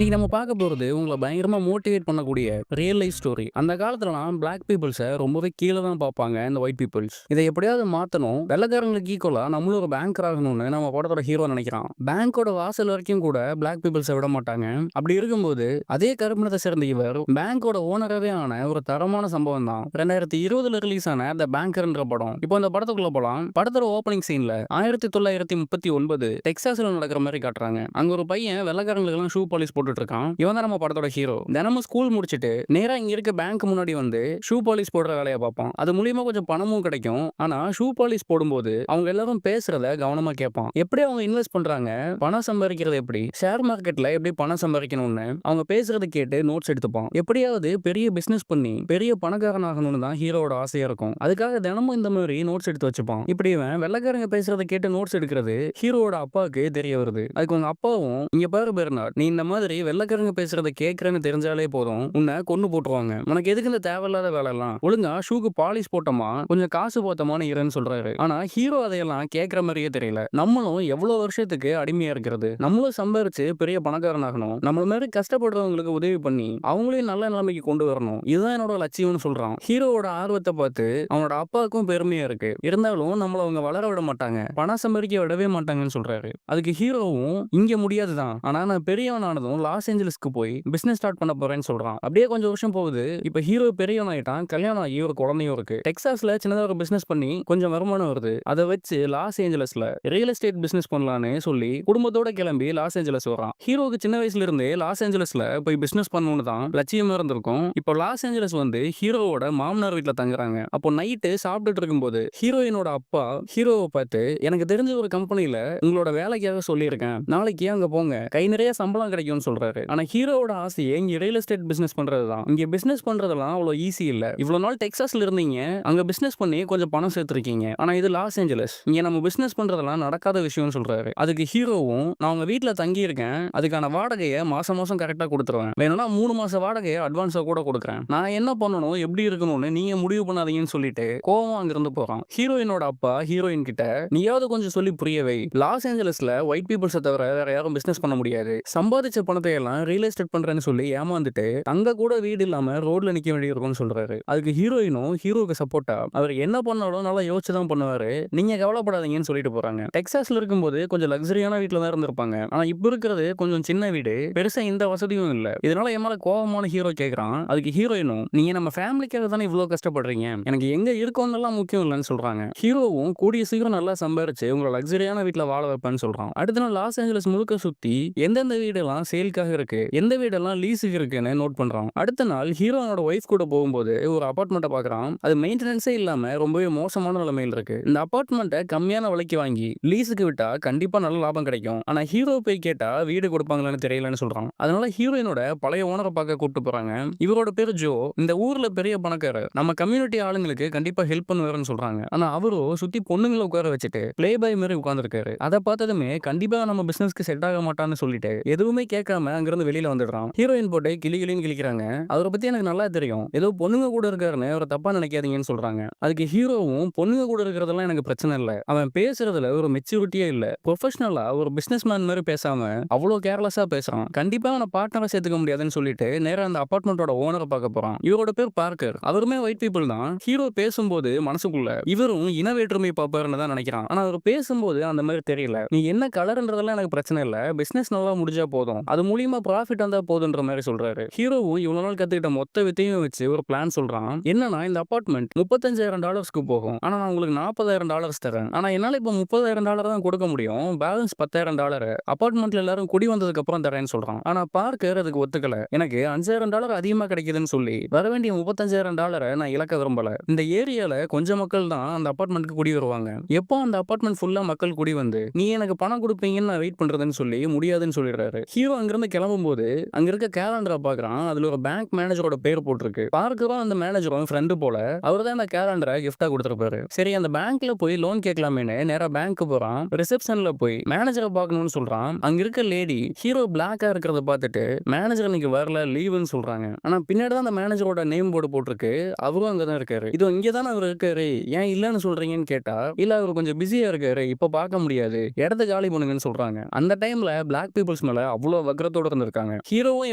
இன்னைக்கு நம்ம பார்க்க போறது உங்கள பயங்கரமா மோட்டிவேட் பண்ணக்கூடிய ரியல் லைஃப் ஸ்டோரி. அந்த காலத்துலலாம் பிளாக் பீப்பிள்ஸ ரொம்பவே கீழ தான் பார்ப்பாங்க இந்த ஒயிட் பீப்பிள்ஸ். இத எப்படியாவது மாத்தணும். வெள்ளைக்காரங்களுக்கு ஈக்குவலா நம்மளும் ஒரு பேங்கர் ஆகணும்னு நம்ம படத்தோட ஹீரோ நினைக்கிறான். பேங்கோட வாசல் வரைக்கும் கூட பிளாக் பீப்பிள்ஸ விட மாட்டாங்க. அப்படி இருக்கும்போது அதே கருப்பினத்தை சேர்ந்த இவர் பேங்கோட ஓனராவே ஆன ஒரு தரமான சம்பவம் தான் 2020ல ரிலீஸ் ஆன த பேங்கர்ன்ற படம். இப்போ இந்த படத்துக்குள்ள போலாம். படத்தோட ஓப்பனிங் சீன்ல 1939 டெக்சாஸ்ல நடக்கிற மாதிரி காட்டுறாங்க. அங்க ஒரு பையன் வெள்ளைக்காரங்களுக்கு ஷூ பாலிஷ் போட்டுட்டு இருக்கான். இவன் தான் நம்ம படத்தோட ஹீரோ. தினமும் ஸ்கூல் முடிச்சிட்டு நேரா இங்க இருக்க பேங்க் முன்னாடி வந்து ஷூ பாலிஷ் போடுற வேலையை பார்ப்பான். அது மூலியமா கொஞ்சம் பணமும் கிடைக்கும். ஆனா ஷூ பாலிஷ் போடும்போது அவங்க எல்லாரும் பேசுறத கவனமா கேட்பான். எப்படி அவங்க இன்வெஸ்ட் பண்றாங்க, பணம் சம்பாதிக்கிறது எப்படி, ஷேர் மார்க்கெட்ல எப்படி பணம் சம்பாதிக்கணும்னு அவங்க பேசுறத கேட்டு நோட்ஸ் எடுத்துப்பான். எப்படியாவது பெரிய பிசினஸ் பண்ணி பெரிய பணக்காரன் ஆகணும்னு தான் ஹீரோட ஆசையா இருக்கும். அதுக்காக தினமும் இந்த மாதிரி நோட்ஸ் எடுத்து வச்சுப்பான். இப்படி இவன் வெள்ளைக்காரங்க பேசுறத கேட்டு நோட்ஸ் எடுக்கிறது ஹீரோட அப்பாவுக்கு தெரிய வருது. அதுக்கு அவங்க அப்பாவும், இங்க பாரு பெர்னார்ட், நீ இந்த மாதிரி வெள்ளைக்காரங்க பேசுறத கேட்கறேன்னு தெரிஞ்சாலே போதும் உன்னை கொன்னு போட்டுருவாங்க. உனக்கு எதுக்கு இந்த தேவையில்லாத வேலை எல்லாம், ஒழுங்கா ஷூக்கு பாலிஷ் போட்டோமா கொஞ்சம் காசு போத்தமான்னு இருன்னு சொல்றாரு. ஆனா ஹீரோ அதையெல்லாம் கேட்கற மாதிரியே தெரியல. நம்மளும் எவ்வளவு வருஷத்துக்கு அடிமையா இருக்கிறது, நம்மளும் சம்பாரிச்சு பெரிய பணக்காரன் ஆகணும், நம்மள மாதிரி கஷ்டப்படுறவங்களுக்கு உதவி பண்ணி அவங்களையும் நல்ல நிலைமைக்கு கொண்டு வரணும், இதுதான் என்னோட லட்சியம்னு சொல்றான். ஹீரோவோட ஆர்வத்தை பார்த்து அவனோட அப்பாவுக்கும் பெருமையா இருக்கு. இருந்தாலும் நம்மள அவங்க வளர விட மாட்டாங்க, பணம் சம்பாதிக்க விடவே மாட்டாங்கன்னு சொல்றாரு. அதுக்கு ஹீரோவும், இங்க முடியாதுதான், ஆனா நான் பெரியவன் ஆனதும் லாஸ் ஏஞ்சல்ஸ்க்கு போய் பிசினஸ் ஸ்டார்ட் பண்ண போறேன்னு சொல்றான். அப்படியே கொஞ்சம் வருஷம் போகுது. இப்ப ஹீரோ பெரியவன் ஆயிட்டான், கல்யாணம் ஆகி ஒரு குழந்தையும் இருக்கு. டெக்சாஸ்ல சின்னதா ஒரு பிசினஸ் பண்ணி கொஞ்சம் வருமானம் வருது. அதை வச்சு லாஸ் ஏஞ்சலஸ்ல ரியல் எஸ்டேட் பிசினஸ் பண்ணலான்னு சொல்லி குடும்பத்தோட கிளம்பி லாஸ் ஏஞ்சலஸ் வரான். ஹீரோக்கு சின்ன வயசுல இருந்தே லாஸ் ஏஞ்சலஸ்ல போய் பிசினஸ் பண்ணணும்னு தான் லட்சியமா இருந்திருக்கும். இப்போ லாஸ் ஏஞ்சலஸ் வந்து ஹீரோவோட மாமனார் வீட்டுல தங்குறாங்க. அப்போ நைட்டு சாப்பிட்டுட்டு இருக்கும்போது ஹீரோயினோட அப்பா ஹீரோவை பார்த்து, எனக்கு தெரிஞ்ச ஒரு கம்பெனில உங்களோட வேலைக்காக சொல்லியிருக்கேன், நாளைக்கு அங்க போங்க, கை நிறைய சம்பளம் கிடைக்கும்னு சொல்றாரு. ஆனா ஹீரோவோட ஆசையே இங்க ரியல் எஸ்டேட் பிசினஸ் பண்றதுதான். இங்க பிசினஸ் பண்றதெல்லாம் அவ்வளவு ஈஸி இல்ல. இவ்வளவு நாள் டெக்சாஸ்ல இருந்தீங்க, அங்க பிசினஸ் பண்ணி கொஞ்சம் பணம் சேர்த்திருக்கீங்க. ஆனா இது லாஸ் ஏஞ்சலஸ், இங்க நம்ம பிசினஸ் பண்றதெல்லாம் நடக்காத விஷயம்னு சொல்றாரு. அதுக்கு ஹீரோவும், நான் உங்க வீட்டுல தங்கி இருக்கேன், அதுக்கான வாடகையை மாசம் மாசம் கரெக்டா கொடுத்துருவேன், வேணும்னா 3 மாச வாடகையை அட்வான்ஸா கூட கொடுக்குறேன், நான் என்ன பண்ணணும் எப்படி இருக்கணும்னு நீங்க முடிவு பண்ணாதீங்கன்னு சொல்லிட்டு கோவம் அங்கிருந்து போறான். ஹீரோயினோட அப்பா ஹீரோயின் கிட்ட, நீயாவது கொஞ்சம் சொல்லி புரியவை, லாஸ் ஏஞ்சலஸ்ல ஒயிட் பீப்புள்ஸை தவிர வேற யாரும் பிசினஸ் பண்ண முடியாது, சம்பாதிச்ச பணத்தை எல்லாம் ரியல் எஸ்டேட் பண்றேன்னு சொல்லி ஏமாந்துட்டு அங்க கூட வீடு இல்லாம ரோட்ல நிக்க வேண்டியிருக்கும்னு சொல்றாரு. அதுக்கு ஹீரோயினும் ஹீரோக்கு சப்போர்ட்டா, அவர் என்ன பண்ணாலும் நல்லா யோசிச்சு தான் பண்ணுவாரு, நீங்க கவலைப்படாதீங்கன்னு சொல்லிட்டு போறாங்க. டெக்சாஸ்ல இருக்கும்போது கொஞ்சம் லக்ஸரியான வீட்டுல தான் இருந்திருப்பாங்க. ஆனா இப்ப இருக்கிறது கொஞ்சம் சின்ன வீடு, பெருசா இந்த வசதியும் இல்ல. இதனால என் மேல கோபமான ஹீரோ கேக்குறான். அதுக்கு ஹீரோயினும், நீங்க நம்ம ஃபேமிலிக்காக தானே இவ்வளவு கஷ்டப்படுறீங்க, எனக்கு எங்க இருக்கோம்னு முக்கியம் இல்லைன்னு சொல்றாங்க. ஹீரோவும் கூடிய சீக்கிரம் நல்லா சம்பாரிச்சு உங்களை லக்ஸரியான வீட்டுல வாழ வைப்பேன்னு சொல்றான். அடுத்த நாள் லாஸ் ஏஞ்சலஸ் முழுக்க சுத்தி எந்தெந்த வீடெல்லாம் சேல்காக இருக்கு, எந்த வீடெல்லாம் லீஸுக்கு இருக்குன்னு நோட் பண்றான். அடுத்த நாள் ஹீரோனோட ஒய்ஃப் கூட போகும்போது ஒரு அபார்ட்மெண்ட்டை பார்க்கறான். அது மெயின்டெனன்ஸே இல்லாம ரொம்பவே மோசமான நிலைமையில் இருக்கு. இந்த அபார்ட்மெண்ட்டை கம்மியான விலைக்கு வாங்கி லீஸுக்கு விட்டா கண்டிப்பா நல்ல லாபம் கிடைக்கும், ஆனா ஹீரோ போய் கேட்டா வீடு கொடுப்பாங்களான்னு தெரியலன்னு சொல்றான். அதனால ஹீரோயினோட பழைய ஓனரை பார்க்க கூப்பிட்டு போறாங்க. இவரோட பேரு ஜோ, இந்த ஊர்ல பெரிய பணக்காரர், நம்ம கம்யூனிட்டி ஆளுங்களுக்கு கண்டிப்பா ஹெல்ப் பண்ணுவாருன்னு சொல்றாங்க. ஆனா அவரோ சுத்தி பொண்ணுங்களை உட்கார வச்சுட்டு பிளே பாய் மாதிரி உட்கார்ந்துருக்காரு. அதை பார்த்ததுமே கண்டிப்பா நம்ம பிசினஸ்க்கு செட் ஆக மாட்டான்னு சொல்லிட்டு எதுவுமே கேட்காம அங்கிருந்து வெளியில வந்துடுறான். ஹீரோயின் போட்டு கிளி கிளின்னு கிளிக்கிறாங்க. அவரை பத்தி எனக்கு நல்லா தெரியும், ஏதோ பொண்ணுங்க கூட இருக்காருன்னு அவரை தப்பா நினைக்காதீங்கன்னு சொல்றாங்க. அதுக்கு ஹீரோவும், பொண்ணுங்க கூட இருக்கிறதெல்லாம் எனக்கு பிரச்சனை இல்ல, அவன் பேசுறதுல ஒரு மெச்சூரிட்டியே இல்ல, ப்ரொஃபஷனலா ஒரு பிசினஸ் மேன் மாதிரி பேசாம அவ்வளவு கேர்லெஸ்ஸா பேசுறான், கண்டிப்பா அவனை பார்ட்னரா சேர்த்துக்க முடியாதுன்னு சொல்லிட்டு நேரா அந்த அபார்ட்மெண்டோட ஓனரை பார்க்க போறான். இவரோட பேர் பார்க்கர், அவருமே ஒயிட் பீப்புள் தான். ஹீரோ பேசும்போது மனசுக்குள்ள இவரும் இன வேற்றுமை பார்ப்பாருன்னு தான் நினைக்கிறான். ஆனா அவர் பேசும்போது அந்த மாதிரி தெரியல, நீ என்ன கலர்ன்றதெல்லாம் எனக்கு பிரச்சனை இல்ல, பிசினஸ் நல்லா முடிஞ்சா போதும், அது மூலியமா ப்ராஃபிட் வந்தா போதுன்ற மாதிரி சொல்றாரு. ஹீரோவும் இவ்வளவு நாள் கத்துக்கிட்ட மொத்த வித்தையும் வச்சு ஒரு பிளான் சொல்றான். என்னன்னா, இந்த அபார்ட்மெண்ட் $35,000 போகும், ஆனா நான் உங்களுக்கு $40,000 தரேன், ஆனா என்னால இப்ப $30,000 தான் கொடுக்க முடியும், பேலன்ஸ் $10,000 அபார்ட்மெண்ட்ல எல்லாரும் குடி வந்ததுக்கு அப்புறம் தரேன்னு சொல்றான். ஆனா பார்க்கர் அதுக்கு ஒத்துக்கல, எனக்கு $5,000 அதிகமா கிடைக்குதுன்னு சொல்லி வர வேண்டிய $35,000 நான் இழக்க விரும்பல, இந்த ஏரியால கொஞ்சம் மக்கள் தான் அந்த அபார்ட்மெண்ட்க்கு குடி வருவாங்க, எப்போ அந்த அபார்ட்மெண்ட் ஃபுல்லா மக்கள் குடி வந்து நீ எனக்கு பணம் கொடுப்பீங்கன்னு நான் வெயிட் பண்றதுன்னு சொல்லி முடியாதுன்னு சொல்லிடுறாரு. ஹீரோ அங்கிருந்து கிளம்பும் போது அங்க இருக்க கேலண்டரை பாக்குறான். அதுல ஒரு பேங்க் மேனேஜரோட பேர் போட்டிருக்கு. பார்க்கரும் அந்த மேனேஜரும் ஃப்ரெண்டு போல, அவர் தான் அந்த கேலண்டரை கிஃப்டா கொடுத்திருப்பாரு. சரி, அந்த பேங்க்ல போய் லோன் கேட்கலாமேன்னு நேரா பேங்க் போறான். ரிசப்ஷன்ல போய் மேனேஜரை பார்க்கணும்னு சொல்றான். அங்க இருக்க லேடி ஹீரோ பிளாக்கா இருக்கிறத பார்த்துட்டு மேனேஜர் இன்னைக்கு வரல, லீவுன்னு சொல்றாங்க. ஆனா பின்னாடி தான் அந்த மேனேஜரோட நேம் போர்டு போட்டிருக்கு, அவரும் அங்கதான் இருக்காரு. இது இங்க தானே அவர் இருக்காரு, ஏன் இல்லன்னு சொல்றீங்கன்னு கேட்டா, இல்ல அவர் கொஞ்சம் பிஸியா இருக்காரு, இப்ப பார்க்க முடியாது, இடத்த காலி பண்ணுங்கன்னு சொல்றாங்க. அந்த டைம்ல பிளாக் பீப்புள்ஸ் மேல அவ்வளவு வக்ரத ஆர்வத்தோட இருந்திருக்காங்க. ஹீரோவும்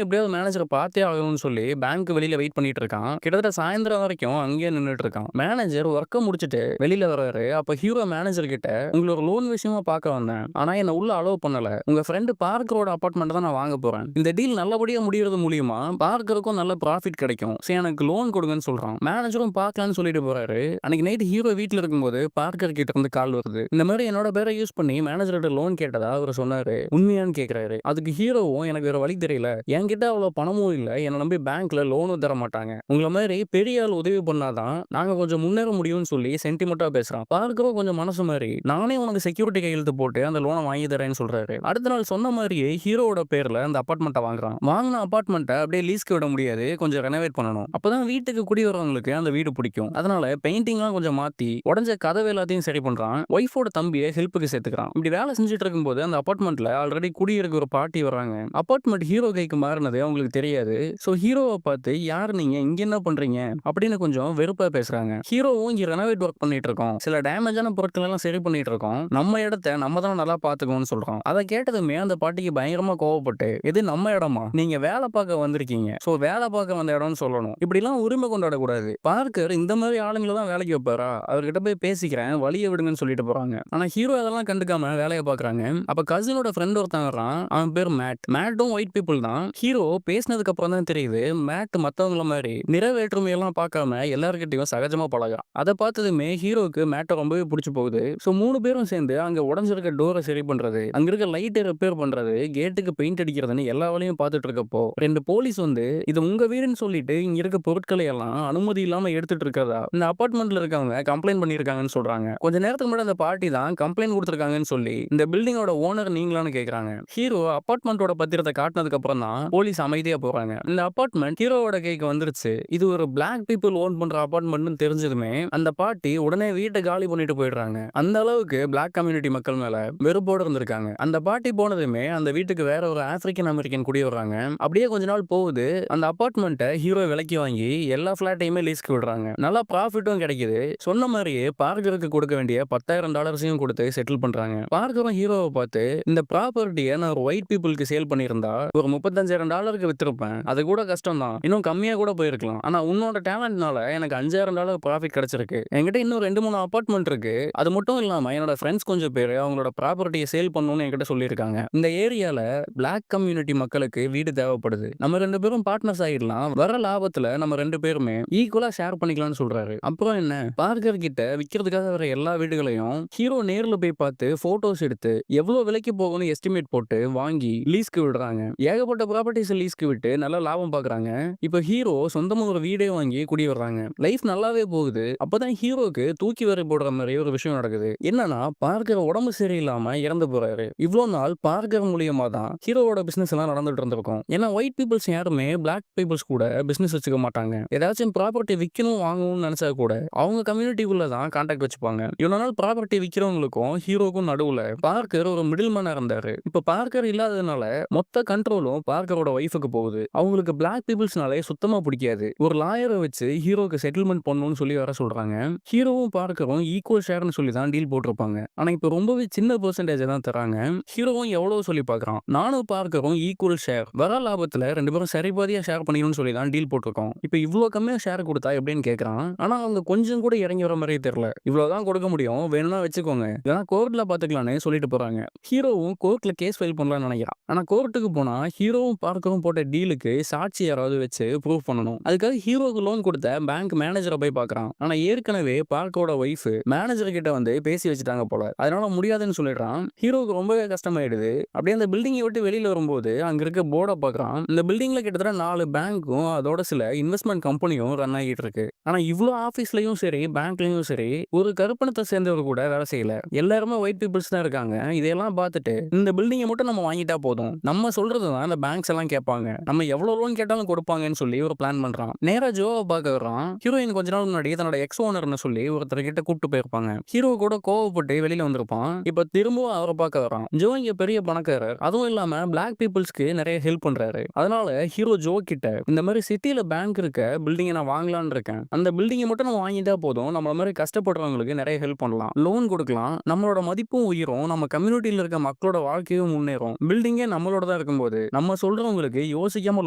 எப்படியாவது மேனேஜரை பார்த்தே ஆகணும்னு சொல்லி பேங்க் வெளியில வெயிட் பண்ணிட்டு இருக்கான். கிட்டத்தட்ட சாயந்தரம் வரைக்கும் அங்கேயே நின்னுட்டு இருக்கான். மேனேஜர் ஒர்க்க முடிச்சுட்டு வெளியில வர்றாரு. அப்ப ஹீரோ மேனேஜர் கிட்ட உங்களை ஒரு லோன் விஷயமா பார்க்க வந்தேன். ஆனா என்ன உள்ள அலோவ் பண்ணல. உங்க ஃப்ரெண்டு பார்க்கரோட அபார்ட்மெண்ட் தான் நான் வாங்க போறேன். இந்த டீல் நல்லபடியா முடியறது மூலியமா பார்க்கருக்கும் நல்ல ப்ராஃபிட் கிடைக்கும். சரி எனக்கு லோன் கொடுங்கன்னு சொல்றான். மேனேஜரும் பார்க்கலான்னு சொல்லிட்டு போறாரு. அன்னைக்கு நைட் ஹீரோ வீட்டுல இருக்கும்போது பார்க்கர் கிட்ட இருந்து கால் வருது. இந்த மாதிரி என்னோட பேரை யூஸ் பண்ணி மேனேஜர்கிட்ட லோன் கேட்டதா அவர் சொன்னாரு. உண்மையான்னு கேக்குறாரு. அதுக்கு ஹீரோவும் எனக்கு வேற வழி தெரியல. என்கிட்ட அவ்வளவு பணமும் இல்ல. என்ன நம்பி பேங்க்ல லோனும் தர மாட்டாங்க. உங்களை மாதிரி பெரிய ஆள் உதவி பண்ணாதான் நாங்க கொஞ்சம் முன்னேற முடியும்னு சொல்லி சென்டிமெண்டா பேசுறான். பார்க்கறோம் கொஞ்சம் மனசு மாதிரி நானே உனக்கு செக்யூரிட்டி கையெழுத்து போட்டு அந்த லோனை வாங்கி தரேன்னு சொல்றாரு. அடுத்த நாள் சொன்ன மாதிரியே ஹீரோவோட பேர்ல அந்த அபார்ட்மெண்ட்டை வாங்குறான். வாங்கின அபார்ட்மெண்ட்டை அப்படியே லீஸ்க்கு விட முடியாது. கொஞ்சம் ரெனோவேட் பண்ணணும். அப்பதான் வீட்டுக்கு குடி வரவங்களுக்கு அந்த வீடு பிடிக்கும். அதனால பெயிண்டிங்லாம் கொஞ்சம் மாத்தி உடஞ்ச கதவு எல்லாத்தையும் சரி பண்றான். ஒய்ஃபோட தம்பியை ஹெல்ப்புக்கு சேர்த்துக்கிறான். இப்படி வேலை செஞ்சுட்டு இருக்கும்போது அந்த அபார்ட்மெண்ட்ல ஆல்ரெடி குடியிருக்க ஒரு பார்ட்டி வராங்க. அபார்ட்மெண்ட் ஹீரோ கைக்கு மாறினது அவங்களுக்கு தெரியாது. சோ ஹீரோவை பார்த்து யார் நீங்க இங்க என்ன பண்றீங்க அப்படின்னு கொஞ்சம் வெறுப்பா பேசுறாங்க. ஹீரோவும் இங்க ரெனோவேட் ஒர்க் பண்ணிட்டு இருக்கோம். சில டேமேஜான பொருட்கள் எல்லாம் சரி பண்ணிட்டு இருக்கோம். நம்ம இடத்தை நம்ம தான் நல்லா பாத்துக்கணும்னு சொல்றோம். அதை கேட்டதுமே அந்த பாட்டிக்கு பயங்கரமா கோவப்பட்டு இது நம்ம இடமா, நீங்க வேலை பார்க்க வந்திருக்கீங்க, சோ வேலை பார்க்க வந்த இடம்னு சொல்லணும். இப்படி எல்லாம் உரிமை கொண்டாடக்கூடாது. பார்க்கர் இந்த மாதிரி ஆளுங்களை தான் வேலைக்கு வைப்பாரா, அவர்கிட்ட போய் பேசிக்கிறேன் வழியை விடுங்கன்னு சொல்லிட்டு போறாங்க. ஆனா ஹீரோ அதெல்லாம் கண்டுக்காம வேலையை பாக்குறாங்க. அப்ப கசினோட ஃப்ரெண்ட் ஒருத்தன் வர்றான். அவன் பேர் மேட். மேட்டும் ஒயிட் பீப்புள் தான். ஹீரோ பேசினதுக்கு அப்புறம் தான் தெரியுது மேட் மத்தவங்கள மாதிரி நிறைவேற்றுமை எல்லாம் பார்க்காம எல்லார்கிட்டையும் சகஜமா பழகுறான். அதை பார்த்ததுமே ஹீரோக்கு மேட்டை ரொம்பவே பிடிச்சு போகுது. சோ 3 பேரும் சேர்ந்து அங்க உடஞ்சிருக்க டோரை சரி பண்றது, அங்க இருக்க லைட்டை ரிப்பேர் பண்றது, கேட்டுக்கு பெயிண்ட் அடிக்கிறதுன்னு எல்லா வேலையும் பார்த்துட்டு இருக்கப்போ 2 போலீஸ் வந்து இது உங்க வீடுன்னு சொல்லிட்டு இங்க இருக்க பொருட்களை எல்லாம் அனுமதி இல்லாம எடுத்துட்டு இருக்கறதா இந்த அபார்ட்மெண்ட்ல இருக்கவங்க கம்ப்ளைண்ட் பண்ணிருக்காங்கன்னு சொல்றாங்க. கொஞ்ச நேரத்துக்கு முன்னாடி அந்த பார்ட்டி தான் கம்ப்ளைண்ட் கொடுத்திருக்காங்கன்னு சொல்லி இந்த பில்டிங்கோட ஓனர் நீங்களான்னு கேக்குறாங்க. ஹீரோ அபார்ட்மெண்டோட பத்திரத்தை காட்டினதுக்கு அப்புறம் தான் போலீஸ் அமைதியா போறாங்க. இந்த அபார்ட்மெண்ட் ஹீரோவோட கைக்கு வந்துருச்சு. இது ஒரு பிளாக் பீப்புள் ஓன் பண்ற அபார்ட்மெண்ட்னு தெரிஞ்சதுமே அந்த பார்ட்டி உடனே வீட்டை காலி பண்ணிட்டு போயிடுறாங்க. அந்த அளவுக்கு பிளாக் கம்யூனிட்டி மக்கள் மேல வெறுப்போடு இருந்திருக்காங்க. அந்த பார்ட்டி போனதுமே அந்த வீட்டுக்கு வேற ஒரு ஆப்பிரிக்கன் அமெரிக்கன் குடி வர்றாங்க. அப்படியே கொஞ்ச நாள் போகுது. அந்த அபார்ட்மெண்ட்டை ஹீரோ விலைக்கு வாங்கி எல்லா பிளாட்டையுமே லீஸ்க்கு விடுறாங்க. நல்லா ப்ராஃபிட்டும் கிடைக்குது. சொன்ன மாதிரியே பார்க்கருக்கு கொடுக்க வேண்டிய $10,000 கொடுத்து செட்டில் பண்றாங்க. பார்க்கரும் ஹீரோவை பார்த்து இந்த ப்ராப்பர்ட்டியை நான் ஒரு ஒயிட் பீப்புளுக்கு சேல் பண்ணியிருந்தா ஒரு $35,000 வித்திருப்பேன். அது கூட கஷ்டம் தான். இன்னும் கம்மியா கூட போயிருக்கலாம். ஆனா உன்னோட டேலண்ட்னால எனக்கு $5,000 ப்ராஃபிட் கிடைச்சிருக்கு. என்கிட்ட இன்னும் 2-3 அபார்ட்மெண்ட் இருக்கு. அது மட்டும் இல்லாம என்னோட ஃப்ரெண்ட்ஸ் கொஞ்சம் பேர் அவங்களோட ப்ராப்பர்ட்டியை சேல் பண்ணணும்னு என்கிட்ட சொல்லியிருக்காங்க. இந்த ஏரியால பிளாக் கம்யூனிட்டி மக்களுக்கு வீடு தேவைப்படுது. நம்ம 2 பேரும் பார்ட்னர்ஸ் ஆயிடலாம். வர லாபத்துல நம்ம 2 பேருமே ஈக்குவலா ஷேர் பண்ணிக்கலாம்னு சொல்றாரு. அப்புறம் என்ன, பார்க்கர் கிட்ட விக்கிறதுக்காக வர எல்லா வீடுகளையும் ஹீரோ நேர்ல போய் பார்த்து போட்டோஸ் எடுத்து எவ்வளவு விலைக்கு போகும்னு எஸ்டிமேட் போட்டு வாங்கி லீஸ்க்கு விடுறாங்க. ஏகப்பட்ட ப்ராப்பர்ட்டிஸ் லீஸ்க்கு விட்டு நல்ல லாபம் பாக்குறாங்க. இப்ப ஹீரோ சொந்தமா ஒரு வீடே வாங்கி குடி வர்றாங்க. லைஃப் நல்லாவே போகுது. அப்பதான் ஹீரோக்கு தூக்கி வரை போடுற மாதிரி ஒரு விஷயம் நடக்குது. என்னன்னா பார்க்கர் உடம்பு சரியில்லாம இறந்து போறாரு. இவ்வளவு நாள் பார்க்கர் மூலியமா தான் ஹீரோவோட பிசினஸ் எல்லாம் நடந்துட்டு இருந்திருக்கும். ஏன்னா ஒயிட் பீப்புள்ஸ் யாருமே பிளாக் பீப்புள்ஸ் கூட பிசினஸ் வச்சுக்க மாட்டாங்க. ஏதாச்சும் ப்ராப்பர்ட்டி விற்கணும் வாங்கணும்னு நினைச்சா கூட அவங்க கம்யூனிட்டிக்குள்ள தான் கான்டாக்ட் வச்சுப்பாங்க. இவ்வளவு நாள் ப்ராப்பர்ட்டி விற்கிறவங்களுக்கும் ஹீரோக்கும் நடுவுல பார்க்கர் ஒரு மிடில் மேனா இருந்தாரு. இப்ப பார்க்கர் இல்லாததுனால மொத்த கண்ட்ரோலும் பார்க்கரோட ஒய்ஃபுக்கு போகுது. அவங்களுக்கு பிளாக் பீப்புள்ஸ்னாலே சுத்தமா பிடிக்காது. ஒரு லாயரை வச்சு ஹீரோக்கு செட்டில்மெண்ட் பண்ணணும்னு சொல்லி வர சொல்றாங்க. ஹீரோவும் பார்க்கரும் ஈக்குவல் ஷேர்னு சொல்லி தான் டீல் போட்டிருப்பாங்க. ஆனா இப்ப ரொம்பவே சின்ன பெர்சன்டேஜ் தான் தராங்க. ஹீரோவும் எவ்வளவு சொல்லி பார்க்கறான். நானும் பார்க்கரும் ஈக்குவல் ஷேர், வர லாபத்துல 2 பேரும் சரிபாதியா ஷேர் பண்ணிக்கணும்னு சொல்லி தான் டீல் போட்டிருக்கோம். இப்ப இவ்வளவு கம்மியா ஷேர் கொடுத்தா எப்படின்னு கேட்கறான். ஆனா அவங்க கொஞ்சம் கூட இறங்கி வர மாதிரியே தெரியல. இவ்வளவுதான் கொடுக்க முடியும், வேணும்னா வச்சுக்கோங்க, இல்லைன்னா கோர்ட்ல பாத்துக்கலாம்னு சொல்லிட்டு போறாங்க. ஹீரோவும் கோர்ட்ல கேஸ் ஃபைல் பண்ணலாம்னு நினைக்கிறான். ஆனா கோர்ட்டுக்கு போனா ஹீரோவும் பார்க்கரும் போட்ட டீலுக்கு சாட்சி யாராவது வச்சு ப்ரூவ் பண்ணணும். அதுக்காக ஹீரோக்கு லோன் கொடுத்த பேங்க் மேனேஜரை போய் பார்க்கறான். ஆனா ஏற்கனவே பார்க்கரோட ஒய்ஃப் மேனேஜர் கிட்ட வந்து பேசி வச்சுட்டாங்க போல. அதனால முடியாதுன்னு சொல்லிடுறான். ஹீரோக்கு ரொம்பவே கஷ்டமாயிடுது. அப்படியே அந்த பில்டிங்கை விட்டு வெளியில வரும்போது அங்க இருக்க போர்டை பார்க்கறான். இந்த பில்டிங்ல கிட்டத்தட்ட 4 பேங்க்கும் அதோட சில இன்வெஸ்ட்மெண்ட் கம்பெனியும் ரன் ஆகிட்டு இருக்கு. ஆனா இவ்வளவு ஆபீஸ்லயும் சரி பேங்க்லயும் சரி ஒரு கருப்பணத்தை சேர்ந்தவர் கூட வேலை செய்யல. எல்லாருமே ஒயிட் பீப்புள்ஸ் தான் இருக்காங்க. இதெல்லாம் பார்த்துட்டு இந்த பில்டிங்கை மட்டும் நம்ம வாங்கிட்டா போதும், நம்ம சொல்றதுதான் இந்த பேங்க்ஸ் எல்லாம் கேட்பாங்க, நம்ம எவ்வளவு லோன் கேட்டாலும் கொடுப்பாங்கன்னு சொல்லி ஒரு பிளான் பண்றான். நேரா ஜோவை பார்க்க வர்றான். ஹீரோயின் கொஞ்ச நாள் முன்னாடி தன்னோட எக்ஸ் ஓனர்னு சொல்லி ஒருத்தர் கிட்ட கூப்பிட்டு போயிருப்பாங்க. ஹீரோ கூட கோவப்பட்டு வெளியில வந்திருப்பான். இப்ப திரும்பவும் அவரை பார்க்க வரான். ஜோ இங்க பெரிய பணக்காரர், அதுவும் இல்லாம பிளாக் பீப்புள்ஸ்க்கு நிறைய ஹெல்ப் பண்றாரு. அதனால ஹீரோ ஜோ கிட்ட இந்த மாதிரி சிட்டில பேங்க் இருக்க பில்டிங்கை நான் வாங்கலாம்னு இருக்கேன், அந்த பில்டிங்கை மட்டும் நம்ம வாங்கிட்டா போதும், நம்மள மாதிரி கஷ்டப்படுறவங்களுக்கு நிறைய ஹெல்ப் பண்ணலாம், லோன் கொடுக்கலாம், நம்மளோட மதிப்பும் உயிரும் நம்ம கம்யூனிட்டியில இருக்க மக்களோட வாழ்க்கையும் முன்னேறும், பில்டிங்கே நம்மளோட தான் இருக்கும்போது நம்ம சொல்றவங்களுக்கு யோசிக்காம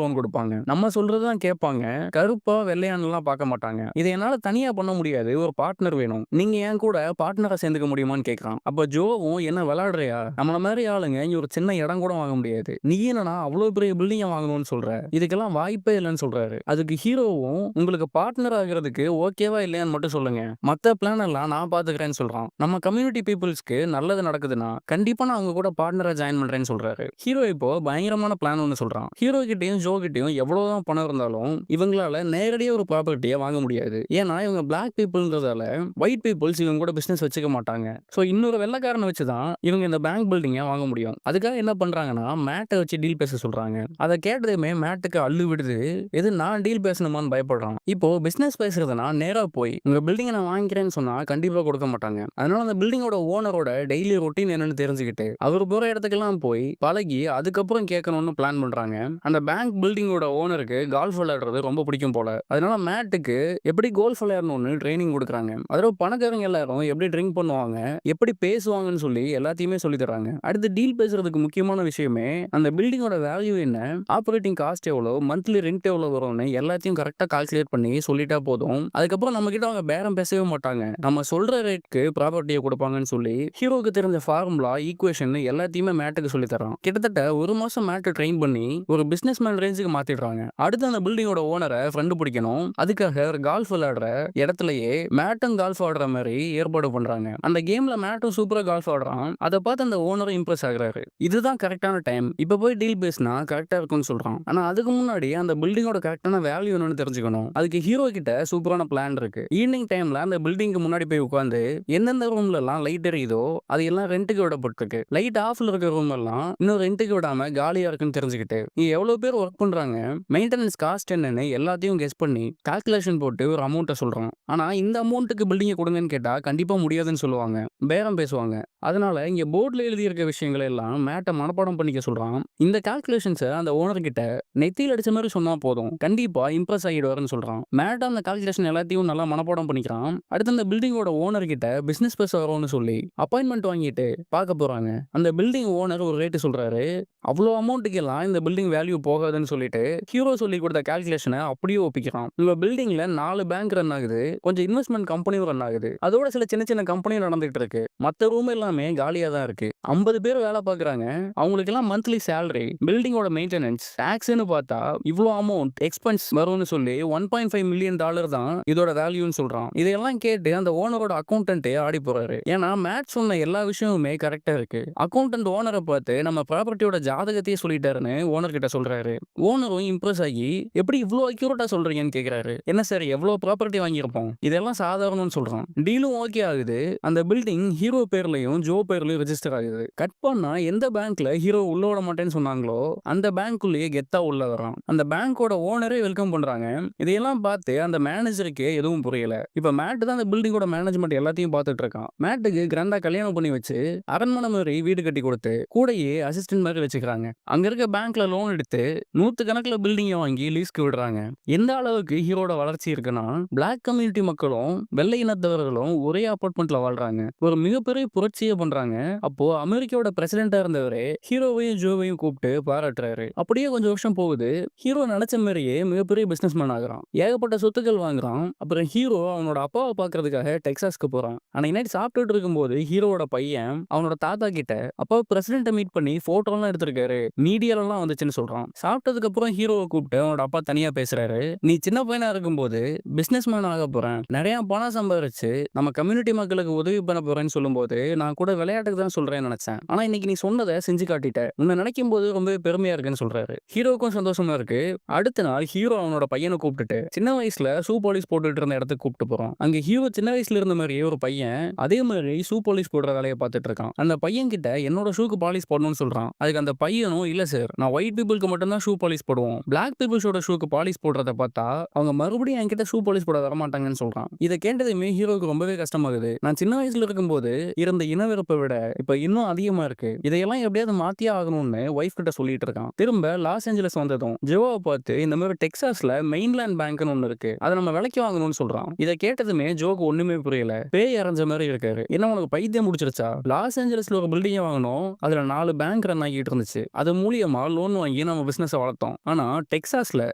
லோன் கொடுப்பாங்க. நம்ம சொல்றதுதான் கேட்பாங்க. கருப்பா வெள்ளையான்லாம் பார்க்க மாட்டாங்க. இதை என்னால தனியா பண்ண முடியாது. ஒரு பார்ட்னர் வேணும். நீங்க என் கூட பார்ட்னரா சேர்ந்துக்க முடியுமான்னு கேட்கறான். அப்ப ஜோவும் என்ன விளையாடுறியா? நம்மள மாதிரி ஆளுங்க இங்க ஒரு சின்ன இடம் கூட வாங்க முடியாது. நீ என்னன்னா அவ்வளவு பெரிய பில்டிங் வாங்கணும்னு சொல்ற? இதுக்கெல்லாம் வாய்ப்பே இல்லைன்னு சொல்றாரு. அதுக்கு ஹீரோவும் உங்களுக்கு பார்ட்னர் ஆகிறதுக்கு ஓகேவா இல்லையான்னு மட்டும் சொல்லுங்க. மத்த பிளான் எல்லாம் நான் பாத்துக்கிறேன்னு சொல்றான். நம்ம கம்யூனிட்டி பீப்புள்ஸ்க்கு நல்லது நடக்குதுன்னா கண்டிப்பா நான் அவங்க கூட பார்ட்னரா ஜாயின் பண்றேன்னு சொல்றாரு. ஹீரோ இப்போ பயங்கரமான பிளான் ஒன்னு சொல்றான். ஹீரோ கிட்டயும் ஜோ கிட்டயும் எவ்வளவுதான் பணம் இருந்தாலும் இவங்களால நேரடியா ஒரு ப்ராப்பர்ட்டியை வாங்க முடியாது. ஏன்னா இவங்க பிளாக் பீப்புள்ன்றதால ஒயிட் பீப்புள்ஸ் இவங்க கூட பிசினஸ் வச்சுக்க மாட்டாங்க. ஸோ இன்னொரு வெள்ளைக்காரனை வச்சு தான் இவங்க இந்த பேங்க் பில்டிங்கை வாங்க முடியும். அதுக்காக என்ன பண்றாங்கன்னா மேட்டை வச்சு டீல் பேச சொல்றாங்க. அதை கேட்டதுமே மேட்டுக்கு அள்ளு விடுது. எது நான் டீல் பேசணுமான்னு பயப்படுறான். இப்போ பிசினஸ் பேசுறதுனா நேரா போய் உங்க பில்டிங்கை நான் வாங்கிக்கிறேன்னு சொன்னா கண்டிப்பா கொடுக்க மாட்டாங்க. அதனால அந்த பில்டிங்கோட ஓனரோட டெய்லி ரொட்டீன் என்னன்னு தெரிஞ்சுக்கிட்டு அவர் போற இடத்துக்கெல்லாம் போய் பழகி அதுக்கப்புறம் கேட்கணும்னு பிளான் பண்றாங்க. அந்த பேங்க் பில்டிங்கோட ஓனருக்கு கால்ஃப் விளையாடுறது ரொம்ப பிடிக்கும் போல. அதனால மேட்டுக்கு எப்படி கோல்ஃப் விளையாடணும்னு ட்ரைனிங் கொடுக்குறாங்க. அதோட பணக்காரங்க எல்லாரும் எப்படி ட்ரிங்க் பண்ணுவாங்க, எப்படி பேசுவாங்கன்னு சொல்லி எல்லாத்தையுமே சொல்லி தராங்க. அடுத்து டீல் பேசுறதுக்கு முக்கியமான விஷயமே அந்த பில்டிங்கோட வேல்யூ என்ன, ஆப்பரேட்டிங் காஸ்ட் எவ்வளோ, மந்த்லி ரெண்ட் எவ்வளோ வரும்னு எல்லாத்தையும் கரெக்டாக கால்குலேட் பண்ணி சொல்லிட்டா போதும். அதுக்கப்புறம் நம்ம கிட்ட அவங்க பேரம் பேசவே மாட்டாங்க. நம்ம சொல்ற ரேட்க்கு ப்ராப்பர்ட்டியை கொடுப்பாங்கன்னு சொல்லி ஹீரோக்கு தெரிஞ்ச ஃபார்முலா, ஈக்குவேஷன் எல்லாத்தையுமே மேட்டுக்கு சொல்லி தரான். கிட்டத்தட்ட ஒரு மாசம் மேட்டை ட்ரெயின் பண்ணி ஒரு பிசினஸ் மேன் ரேஞ்சுக்கு மாத்திடுறாங்க. அடுத்து அந்த பில்டிங்கோட ஓனரை ஃப்ரெண்டு பிடிக்கணும். அதுக்காக கால்ஃப் விளையாடுற இடத்துலயே மேட்டும் கால்ஃப் ஆடுற மாதிரி ஏற்பாடு பண்றாங்க. அந்த கேம்ல மேட்டும் சூப்பரா கால்ஃப் ஆடுறான். அதை பார்த்து அந்த ஓனரும் இம்ப்ரெஸ் ஆகுறாரு. இதுதான் கரெக்டான டைம், இப்ப போய் டீல் பேசினா கரெக்டா இருக்கும்னு சொல்றான். ஆனா அதுக்கு முன்னாடி அந்த பில்டிங்கோட கரெக்டான வேல்யூ என்னன்னு தெரிஞ்சுக்கணும். அதுக்கு ஹீரோ கிட்ட சூப்பரான பிளான் இருக்கு. ஈவினிங் டைம்ல அந்த பில்டிங்க்கு முன்னாடி போய் உட்காந்து எந்தெந்த ரூம்ல எல்லாம் லைட் எரியுதோ அது எல்லாம் ரெண்டுக்கு விடப்பட்டிருக்கு. லைட் ஆஃப்ல இருக்க ரூம் எல்லாம் இன்னும் ரெண்டுக்கு விடாம காலியா இருக்குன்னு தெரிஞ்சுக்கிட்டு நீ எவ்வளவு பேர் ஒர்க் பண்றாங்க, மெயின்டெனன்ஸ் காஸ்ட் என்னன்னு எல்லாத்தையும் கெஸ் பண்ணி கால்குலேஷன் போட்டு ஒரு அமௌண்ட்டை சொல்றான். ஆனா இந்த அமௌண்ட்டுக்கு பில்டிங்கை கொடுங்கன்னு கேட்டா கண்டிப்பா முடியாதுன்னு சொல்லுவாங்க, பேரம் பேசுவாங்க. அதனால இங்க போர்ட்ல எழுதி இருக்க விஷயங்களை எல்லாம் மேட்டை மனப்பாடம் பண்ணிக்க சொல்றான். இந்த கால்குலேஷன்ஸை அந்த ஓனர் கிட்ட நெத்தியில் அடிச்ச மாதிரி சொன்னா போதும், கண்டிப்பா இம்ப்ரெஸ் ஆகிடுவாருன்னு சொல்றான். மேட் அந்த கால்குலேஷன் எல்லாத்தையும் நல்லா மனப்பாடம் பண்ணிக்கிறான். அடுத்து அந்த பில்டிங்கோட ஓனர் கிட்ட பிசினஸ் பேச வரோம்னு சொல்லி அப்பாயின்மெண்ட் வாங்கிட்டு பார்க்க போறாங்க. அந்த பில்டிங் ஓனர் ஒரு ரேட்டு சொல்றாரு. அவ்வளோ அமௌண்ட்டுக்கு எல்லாம் இந்த பில்டிங் வேல்யூ போகாதுன்னு சொல்லிட்டு ஹீரோ சொல்லி கொடுத்த கால்குலேஷனை அப்படியே ஒப்பிக்கிறான். உங்க பில்டிங்ல 4 பேங்க் ரன் ஆகுது, கொஞ்சம் இன்வெஸ்ட்மெண்ட் கம்பெனியும் ரன் ஆகுது, அதோட சில சின்ன சின்ன கம்பெனியும் நடந்துட்டு இருக்கு. மற்ற ரூம் எல்லாமே காலியா தான் இருக்கு. 50 பேர் வேலை பார்க்குறாங்க. அவங்களுக்கு எல்லாம் மந்த்லி சேலரி, பில்டிங்கோட மெயின்டெனன்ஸ், டாக்ஸ்னு பார்த்தா இவ்வளோ அமௌண்ட் எக்ஸ்பென்ஸ் வரும்னு சொல்லி $1.5 மில்லியன் தான் இதோட வேல்யூன்னு சொல்றான். இதையெல்லாம் கேட்டு அந்த ஓனரோட அக்கௌண்டன்ட்டே ஆடி போறாரு. ஏன்னா மேட் சொன்ன எல்லா விஷயமுமே கரெக்டா இருக்கு. அக்கௌண்டன்ட் ஓனரை பார்த்து நம்ம ப்ராப்பர்ட்டியோட ஜாதகத்தையே சொல்லிட்டாருன்னு ஓனர் கிட்ட சொல்றாரு. ஓனரும் இம்ப்ரெஸ் ஆகி எப்படி இவ்வளோ அக்யூரேட்டா சொல்றீங்கன்னு கேட்கிறாரு. என்ன சார் எவ்வளோ ப்ராப்பர்ட்டி வாங்கியிருப்போம், இதெல்லாம் சாதாரணம்னு சொல்றான். டீலும் ஓகே ஆகுது. அந்த பில்டிங் ஹீரோ பேர்லயும் ஜோ பேர்லயும் ரெஜிஸ்டர் ஆகுது. கட் பண்ணா எந்த பேங்க்ல ஹீரோ உள்ள விட மாட்டேன்னு சொன்னாங்களோ அந்த பேங்க்குள்ளேயே கெத்தா உள்ள வரான். அந்த பேங்கோட ஓனரே வெல்கம் பண்றாங்க. இதையெல்லாம் பார்த்து அந்த மேனேஜருக்கு எதுவும் புரியல. இப்ப மேட் தான் அந்த பில்டிங்கோட மேனேஜ்மெண்ட் எல்லாத்தையும் பார்த்துட்டு இருக்கான். மேட்டுக்கு கிராண்டா கல்யாணம் பண்ணி வச்சு அரண்மனை மாதிரி வீடு கட்டி கொடுத்து கூடயே அசிஸ்டன்ட் மாதிரி வச்சுக்கிறாங்க. அங்க இருக்க பேங்க்ல லோன் எடுத்து 100 கணக்குல பில்டிங்கை வாங்கி லீஸ்க்கு விடுறாங்க. எந்த அளவுக்கு ஹீரோட வளர்ச்சி இருக்குன்னா பிளாக் கம்யூனிட்டி மக்களும் வெள்ளை இனத்தவர்களும் ஒரே அபார்ட்மெண்ட்ல வாழ்றாங்க. ஒரு மிகப்பெரிய புரட்சியை பண்றாங்க. அப்போ அமெரிக்காவோட பிரசிடென்டா இருந்தவரே ஹீரோவையும் ஜோவையும் கூப்பிட்டு பாராட்டுறாரு. அப்படியே கொஞ்சம் வருஷம் போகுது. ஹீரோ நினைச்ச மாதிரியே மிகப்பெரிய பிசினஸ் மேன் ஆகுறான். ஏகப்பட்ட சொத்துக்கள் வாங்குறான். அப்புறம் ஹீரோ அவனோட அப்பாவை பாக்குறதுக்காக டெக்சாஸ்க்கு போறான். அன்னைக்கு நைட் சாப்பிட்டுட்டு இருக்கும்போது ஹீரோவோட பையன் அவனோட தாத்தா கிட்ட அப்பா பிரசிடென்ட்டை மீட் பண்ணி போட்டோலாம் எடுத்திருக்காரு, மீடியாலாம் வந்துச்சுன்னு சொல்றான். சாப்பிட்டதுக்கு அப்புறம் ஹீரோவை கூப்பிட்டு அவனோட அப்பா தனியா பேசுறாரு. நீ சின்ன பையனா இருக்கும்போது பிசினஸ் மேன் ஆக போறேன், நிறைய பணம் சம்பாதிச்சு நம்ம கம்யூனிட்டி மக்களுக்கு உதவி பண்ண போறேன்னு சொல்லும்போது நான் கூட விளையாட்டுக்கு தான் சொல்றேன்னு நினைச்சேன். ஆனா இன்னைக்கு நீ சொன்னதை செஞ்சு காட்டிட்ட, உன்னை நினைக்கும் போது ரொம்பவே பெருமையா இருக்குன்னு சொல்றாரு. ஹீரோக்கும் சந்தோஷமா இருக்கு. அடுத்த நாள் ஹீரோ அவனோட பையனை கூப்பிட்டுட்டு சின்ன வயசுல ஷூ பாலிஷ் போட்டுட்டு இருந்த இடத்துக்கு கூப்பிட்டு போறான். அங்க ஹீரோ சின்ன வயசுல இருந்த மாதிரியே ஒரு பையன் அதே மாதிரி ஷூ பாலிஷ் போடுற வேலையை பார்த்துட்டு இருக்கான். அந்த பையன் கிட்ட என்னோட ஷூக்கு பாலிஷ் போடணும்னு சொல்றான். அதுக்கு அந்த பையனும் இல்ல சார், நான் ஒயிட் பீப்புளுக்கு மட்டும் தான் ஷூ பாலிஷ் போடுவோம், பிளாக் பீப்புள்ஸோட ஷூக்கு பாலிஷ் போடுறத பார்த்தா அவங்க மறுபடியும் என்கிட்ட ஷூ பாலிஷ் போட வரமாட்டாங்கன்னு மாட்டாங்கன்னு சொல்றான். இதை கேட்டதுமே ஹீரோக்கு ரொம்பவே கஷ்டமாகுது. நான் சின்ன வயசுல இருக்கும்போது இருந்த இனவெறுப்பை விட இப்ப இன்னும் அதிகமா இருக்கு. இதையெல்லாம் எப்படியாவது மாத்தியே ஆகணும்னு ஒய்ஃப் கிட்ட சொல்லிட்டு இருக்கான். திரும்ப லாஸ் ஏஞ்சலஸ் வந்ததும் ஜோவை பார்த்து இந்த மாதிரி டெக்சாஸ்ல மெயின்லேண்ட் பேங்க்னு ஒண்ணு இருக்கு, அதை நம்ம விலைக்கு வாங்கணும்னு சொல்றான். இதை கேட்டதுமே ஜோக்கு ஒண்ணுமே புரியல. பேய் அரைஞ்ச மாதிரி இருக்காரு. என்ன உனக்கு பைத்தியம் முடிச்சிருச்சா? லாஸ் ஏஞ்சலஸ்ல ஒரு பில்டிங் வாங்கணும், அதுல 4 பேங்க் ரன் ஆகிட்டு இருந்துச்சு. அது மூலியமா லோன் வாங்கி நம்ம பிசினஸ் வளர்த்தோம். ஆனா டெக்சாஸ்ல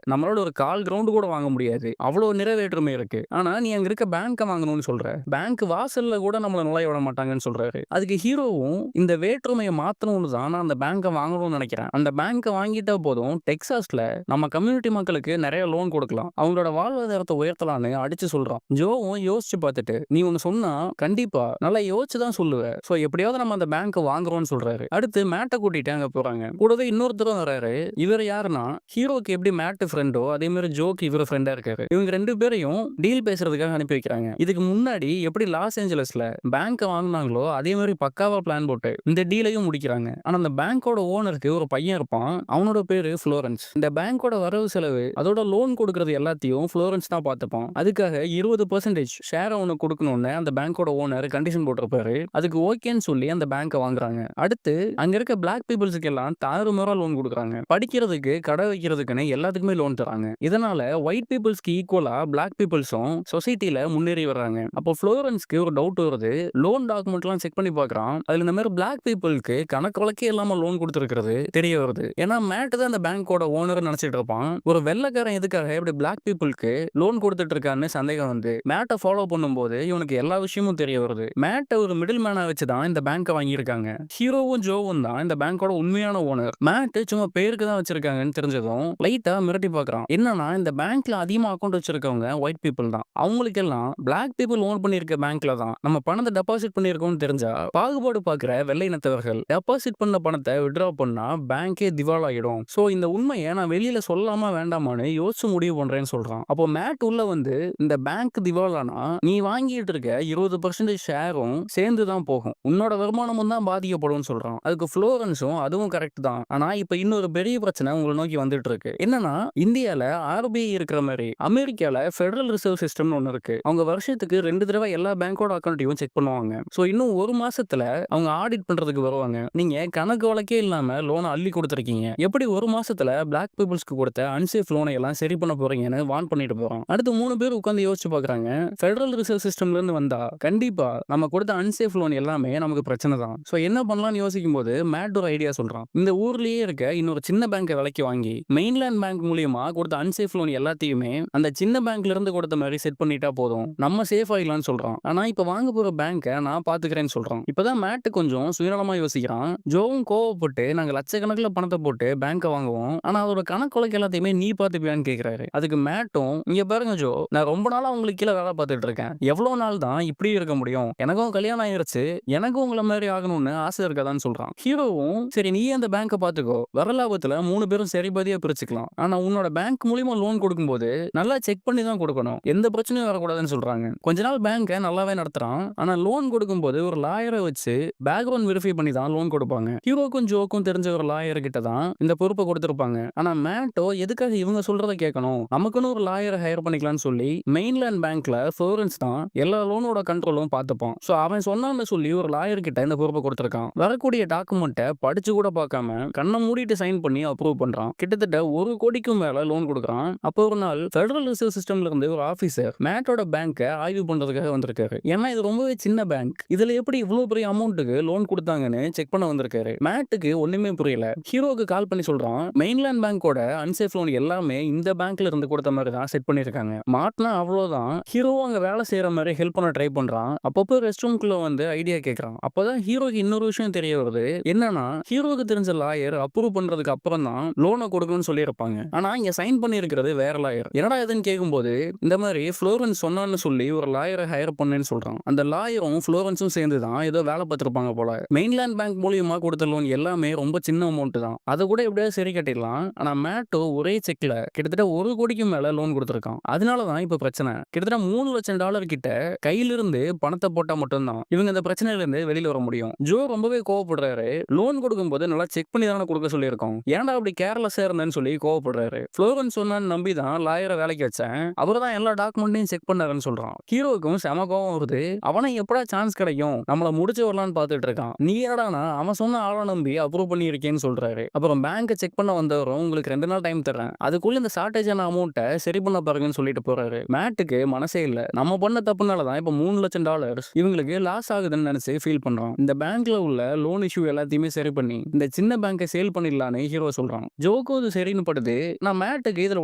நம்மளோட ஒரு கால் கிரவுண்ட் கூட வாங்க முடியாது. அவ்வளவு நிறைவேற்றுமை இருக்கு. ஆனா நீ அங்க இருக்க பேங்க வாங்கணும்னு சொல்ற, பேங்க் வாசல்ல கூட நம்மள நுழைய விட மாட்டாங்கன்னு சொல்றாரு. அதுக்கு ஹீரோவும் இந்த வேற்றுமையை மாத்தணும்னு தான் நான் அந்த பேங்கை வாங்கணும்னு நினைக்கிறேன். அந்த பேங்கை வாங்கிட்டா போதும், டெக்சாஸ்ல நம்ம கம்யூனிட்டி மக்களுக்கு நிறைய லோன் கொடுக்கலாம், அவங்களோட வாழ்வாதாரத்தை உயர்த்தலாம்னு அடிச்சு சொல்றான். ஜோவும் யோசிச்சு பார்த்துட்டு நீ ஒன்னு சொன்னா கண்டிப்பா நல்லா யோசிச்சு தான் சொல்லுவ, சோ எப்படியாவது நம்ம அந்த பேங்கை வாங்குறோம்னு சொல்றாரு. அடுத்து மேட்டை கூட்டிட்டு அங்க போறாங்க. கூடவே இன்னொருத்தரும் வராரு. இவர் யாருன்னா ஹீரோக்கு எப்படி மேட் ஃப்ரெண்டோ அதே மாதிரி ஜோக்கு இவர் ஃப்ரெண்டா இருக்காரு. இவங்க 2 பேரையும் டீல் பேசுறதுக்காக அனுப்பி வைக்கிறாங்க. இதுக்கு முன்னாடி எப்படி லாஸ் ஏஞ்சலஸ்ல பேங்க வாங்கினாங்களோ அதே மாதிரி பக்காவா பிளான் போட்டு இந்த டீலையும் முடிக்கிறாங்க. ஆனா அந்த பேங்கோட ஓனருக்கு ஒரு பையன் இருப்பான், அவனோட பேரு ஃப்ளோரன்ஸ். இந்த பேங்கோட வரவு செலவு அதோட லோன் கொடுக்கறது எல்லாத்தையும் ஃப்ளோரன்ஸ் தான் பார்த்துப்பான். அதுக்காக 20% ஷேர் அவனுக்கு கொடுக்கணும்னு அந்த பேங்கோட ஓனர் கண்டிஷன் போட்டிருப்பாரு. அதுக்கு ஓகேன்னு சொல்லி அந்த பேங்கை வாங்குறாங்க. அடுத்து அங்க இருக்க பிளாக் பீப்புள்ஸ்க்கு எல்லாம் தாறுமாறா லோன் கொடுக்குறாங்க. படிக்கிறதுக்கு, கடை வைக்கிறதுக்குன்னு எல்லாத்துக்குமே லோன் தராங்க. இதனால ஒயிட் பீப்புள்ஸ்க்கு ஈக்குவலா பிளாக் பீப்புள்ஸும் சொசைட்டில முன்னேறி வர்றாங்க. அப்போ ஃப்ளோரன்ஸ்க்கு ஒரு டவுட் வருது. லோன் டாக்குமெண்ட்லாம் செக் பண்ணி பார்க்கறான். அதுல இந்த மாதிரி பிளாக் பீப்புளுக்கு கணக்கு வழக்கே இல்லாம லோன் கொடுத்துருக்கிறது தெரிய வருது. ஏன்னா மேட் தான் அந்த பேங்கோட ஓனர் நினைச்சிட்டு இருப்பான். ஒரு வெள்ளைக்காரன் எதுக்காக இப்படி பிளாக் பீப்புளுக்கு லோன் கொடுத்துட்டு இருக்கான்னு சந்தேகம் வந்து மேட்டை ஃபாலோ பண்ணும்போது இவனுக்கு எல்லா விஷயமும் தெரிய வருது. மேட்டை ஒரு மிடில் மேனா வச்சு தான் இந்த பேங்கை வாங்கியிருக்காங்க. ஹீரோவும் ஜோவும் தான் இந்த பேங்கோட உண்மையான ஓனர். மேட் சும்மா பேருக்கு தான் வச்சிருக்காங்கன்னு தெரிஞ்சதும் லைட்டா மிரட்டி பார்க்கறான். என்னன்னா இந்த பேங்க்ல அதிகமா அக்கௌண்ட் வச்சிருக்கவங்க ஒயிட் பீப்புள் தான், அவங்களுக்கெல்லாம் பிளாக் பீப்புள் ஓன் பண்ணிருக்க பேங்க்ல தான் நம்ம பணத்தை டெபாசிட் பண்ணிருக்கோம்னு தெரிஞ்சா பாகுபாடு பார்க்கிற வெள்ளை இனத்தவர்கள் டெபாசிட் பண்ண பணத்தை வித்ட்ரா பண்ணா பேங்கே திவால் ஆகிடும். சோ இந்த உண்மையை நான் வெளியில சொல்லாம வேண்டாமான்னு யோசிச்சு முடிவு பண்றேன்னு சொல்றான். அப்போ மேட் உள்ள வந்து இந்த பேங்க் திவால் ஆனா நீ வாங்கிட்டு இருக்க 20% ஷேரும் சேர்ந்து தான் போகும், உன்னோட வருமானமும் தான் பாதிக்கப்படும் சொல்றான். அதுக்கு ஃப்ளோரன்ஸும் அதுவும் கரெக்ட் தான். ஆனா இப்ப இன்னொரு பெரிய பிரச்சனை உங்களை நோக்கி வந்துட்டு இருக்கு. என்னன்னா இந்தியால ஆர்பிஐ இருக்கிற மாதிரி அமெரிக்கால ஃபெடரல் ரிசர்வ் சிஸ்டம்னு ஒன்னு இருக்கு. அவங்க வருஷத்துக்கு 2 தடவை எல்லா பேங்கோட அக்கௌண்ட்டையும் செக் பண்ணுவாங்க. சோ இன்னும் 1 மாசத்துல அவங்க ஆடிட் பண்றதுக்கு வருவாங்க. நீங்க கணக்கு வழக்கே இல்லாம லோனை அள்ளி கொடுத்துருக்கீங்க, எப்படி 1 மாசத்துல பிளாக் பீப்புள்ஸ்க்கு கொடுத்த அன்சேஃப் லோனை எல்லாம் சரி பண்ண போறீங்கன்னு வான் பண்ணிட்டு போறோம். அடுத்து 3 பேர் உட்காந்து யோசிச்சு பாக்குறாங்க. ஃபெடரல் ரிசர்வ் சிஸ்டம்ல இருந்து வந்தா கண்டிப்பா நம்ம கொடுத்த அன்சேஃப் லோன் எல்லாமே நமக்கு பிரச்சனை தான். சோ என்ன பண்ணலாம்னு யோசிக்கும் போது மேட் ஒரு ஐடியா சொல்றான். இந்த ஊர்லயே இருக்க இன்னொரு சின்ன பேங்கை விலைக்கு வாங்கி மெயின்லேண்ட் பேங்க் மூலியமா கொடுத்த அன்சேஃப் லோன் எல்லாத்தையுமே அந்த சின்ன பேங்க்ல இருந்து கொடுத்த மாதிரி செட் பண்ணிட்டா போதும், நம்ம சேஃப் ஆயிடலாம்னு சொல்றான். ஆனா இப்ப வாங்க போற பேங்கை நான் பாத்துக்கிறேன்னு சொல்றான். இப்பதான் மேட் கொஞ்சம் சுயநலமா யோசிக்கிறான். ஜோவும் கோவப்பட்டு நாங்க லட்சக்கணக்கில் பணத்தை போட்டு பேங்கை வாங்குவோம், ஆனா அதோட கணக்கு வழக்கு எல்லாத்தையுமே நீ பாத்துப்பியான்னு கேக்குறாரு. அதுக்கு மேட்டும் இங்க பாருங்க ஜோ, நான் ரொம்ப நாளா உங்களுக்கு கீழே வேலை பார்த்துட்டு இருக்கேன், எவ்வளவு நாள் தான் இப்படி இருக்க முடியும், எனக்கும் கல்யாணம் ஆயிருச்சு, எனக்கும் உங்களை மாதிரி ஆகணும்னு ஆசை இருக்காதான்னு சொல்றான். ஹீரோவும் சரி நீ அந்த பேங்கை பாத்துக்கோ, வர லாபத்துல 3 பேரும் சரிபாதியா பிரிச்சுக்கலாம், ஆனா உன்னோட பேங்க் மூலியமா லோன் கொடுக்கும்போது நல்லா செக் பண்ணி தான் கொடுக்கணும், எந்த பிரச்சனையும் வரக்கூடாதுன்னு சொல்றாங்க. கொஞ்ச நாள் பேங்கை நல்லாவே நடத்துறான். ஆனா லோன் கொடுக்கும்போது ஒரு லாயரை வச்சு பேக்ரவுண்ட் வெரிஃபை பண்ணி தான் லோன் கொடுப்பாங்க. ஹீரோக்கும் ஜோக்கும் தெரிஞ்ச ஒரு லாயர் கிட்ட தான் இந்த பொறுப்பை கொடுத்திருப்பாங்க. ஆனா மேட்டோ எதுக்காக இவங்க சொல்றதை கேட்கணும், நமக்குன்னு ஒரு லாயரை ஹையர் பண்ணிக்கலாம்னு சொல்லி மெயின்லேண்ட் பேங்க்ல ஃப்ளோரன்ஸ் தான் எல்லா லோனோட கண்ட்ரோலும் பார்த்துப்பான். சோ அவன் சொன்னான்னு சொல்லி ஒரு லாயர் கிட்ட இந்த பொறுப்பை கொடுத்திருக்கான். வரக்கூடிய டாக்குமெண்ட்டை படிச்சு கூட பார்க்காம கண்ணை மூடிட்டு சைன் பண்ணி அப்ரூவ் பண்றான். கிட்டத்தட்ட 1 கோடிக்கும் மேல லோன் கொடுக்குறான். அப்போ ஒரு நாள் ஃபெடரல் ரிசர்வ் சிஸ்டம்ல இருந்து ஒரு ஆபீசர் மேட்டோட பேங்கை ஆய்வு பண்றதுக்காக வந்திருக்காரு. ஏன்னா இது ரொம்பவே சின்ன பேங்க், இதுல எப்படி இவ்வளவு பெரிய அமௌண்ட்டுக்கு லோன் கொடுத்தாங்கன்னு செக் பண்ண வந்திருக்காரு. மேட்டுக்கு ஒண்ணுமே புரியல. ஹீரோக்கு கால் பண்ணி சொல்றான், மெயின்லேண்ட் பேங்கோட அன்சேஃப் லோன் எல்லாமே இந்த பேங்க்ல இருந்து கொடுத்த மாதிரி தான் செட் பண்ணிருக்காங்க, மாட்டினா அவ்வளவுதான். ஹீரோவும் அங்க வேலை செய்யற மாதிரி ஹெல்ப் பண்ண ட்ரை பண்றான். அப்பப்போ ரெஸ்ட் ரூம்குள்ள வந்து ஐடியா கேட்கறான். அப்பதான் ஹீரோக்கு இன்னொரு விஷயம் தெரிய வருது. என்னன்னா ஹீரோக்கு தெரிஞ்ச லாயர் அப்ரூவ் பண்றதுக்கு அப்புறம் தான் லோனை கொடுக்கணும்னு சொல்லியிருப்பாங்க. ஆனா இங்க சைன் பண்ணி இருக்கிறது வேற லாயர். என்னடா இதுன்னு கேட்கும்போது இந்த மாதிரி ஃப்ளோரன்ஸ் சொன்னான்னு சொல்லி ஒரு லாயரை ஹையர் பண்ணேன்னு சொல்றான். அந்த லாயரும் ஃப்ளோரன்ஸும் சேர்ந்து தான் ஏதோ வேலை பார்த்திருப்பாங்க போல. மெயின்லேண்ட் பேங்க் மூலியமா கொடுத்த லோன் எல்லாமே ரொம்ப சின்ன அமௌண்ட் தான், அதை கூட எப்படியாவது சரி கட்டிடலாம். ஆனா மேட்டோ ஒரே செக்ல கிட்டத்தட்ட 1 கோடிக்கு மேல லோன் கொடுத்திருக்கான். அதனாலதான் இப்ப பிரச்சனை. கிட்டத்தட்ட $3 லட்சம் கிட்ட கையிலிருந்து பணத்தை போட்டா மட்டும்தான் இவங்க இந்த பிரச்சனையில இருந்து வெளியில வர முடியும். ஜோ ரொம்பவே கோவப்படுறாரு. லோன் கொடுக்கும்போது நல்லா செக் பண்ணி தானே கொடுக்க சொல்லியிருக்கோம், ஏன்டா அப்படி கேர்லெஸ்ஸா இருந்தேன்னு சொல்லி கோவப்படுறாரு. ஃப்ளோரன்ஸ் சொன்னான்னு நம்பி தான் லாயரை வேலைக்கு வச்சேன், அவர் தான் எல்லா டாக்குமெண்ட் அக்கௌண்ட்டையும் செக் பண்ணாருன்னு சொல்றான். ஹீரோவுக்கும் செம கோவம் வருது. அவனை எப்படா சான்ஸ் கிடைக்கும், நம்மள முடிச்சு வரலான்னு பார்த்துட்டு இருக்கான். நீ என்னடானா அவன் சொன்ன ஆள நம்பி அப்ரூவ் பண்ணியிருக்கேன்னு சொல்றாரு. அப்புறம் பேங்க் செக் பண்ண வந்தவரும் உங்களுக்கு 2 நாள் டைம் தரேன், அதுக்குள்ள இந்த ஷார்டேஜான அமௌண்ட்டை சரி பண்ண பாருங்கன்னு சொல்லிட்டு போறாரு. மேட்டுக்கு மனசே இல்ல, நம்ம பண்ண தப்புனால தான் இப்ப $3,00,000 இவங்களுக்கு லாஸ் ஆகுதுன்னு நினைச்சு ஃபீல் பண்றான். இந்த பேங்க்ல உள்ள லோன் இஷ்யூ எல்லாத்தையுமே சரி பண்ணி இந்த சின்ன பேங்கை சேல் பண்ணிடலான்னு ஹீரோ சொல்றான். ஜோக்கு இது சரின்னு படுது. நான் மேட்டுக்கு இதுல